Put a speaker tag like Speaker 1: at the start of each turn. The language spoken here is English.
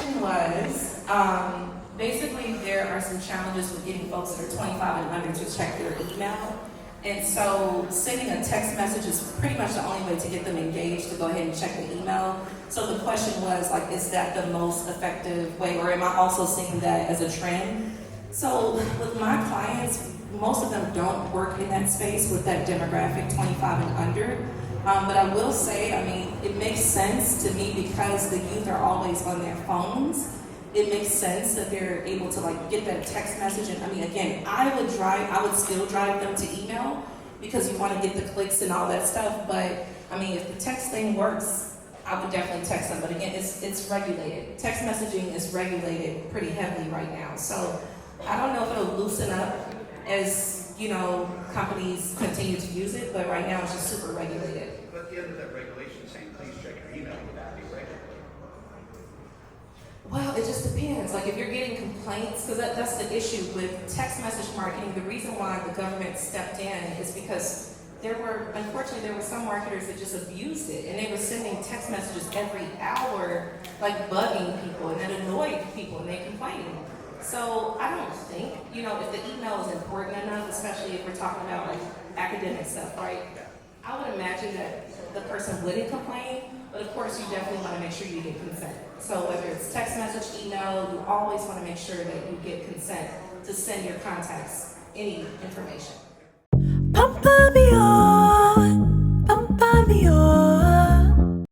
Speaker 1: question was, basically there are some challenges with getting folks that are 25 and under to check their email. And so sending a text message is pretty much the only way to get them engaged to go ahead and check the email. So the question was, like, is that the most effective way, or am I also seeing that as a trend? So with my clients, most of them don't work in that space with that demographic 25 and under. But I will say, I mean, it makes sense to me because the youth are always on their phones. It makes sense that they're able to like get that text message. And I mean, again, I would still drive them to email because you want to get the clicks and all that stuff. But I mean, if the text thing works, I would definitely text them. But again, it's regulated. Text messaging is regulated pretty heavily right now. So I don't know if it'll loosen up as, you know, companies continue to use it, but right now it's just super regulated.
Speaker 2: But at the end of that regulation saying, please check your email, would that be regulated?
Speaker 1: Well, it just depends. Like if you're getting complaints, because that's the issue with text message marketing. The reason why the government stepped in is because unfortunately, there were some marketers that just abused it, and they were sending text messages every hour, like bugging people, and that annoyed people, and they complained. So I don't think, you know, if the email is important enough, especially if we're talking about like academic stuff, right? I would imagine that the person wouldn't complain, but of course you definitely want to make sure you get consent. So whether it's text message, email, you always want to make sure that you get consent to send your contacts any information.
Speaker 3: Pump me up.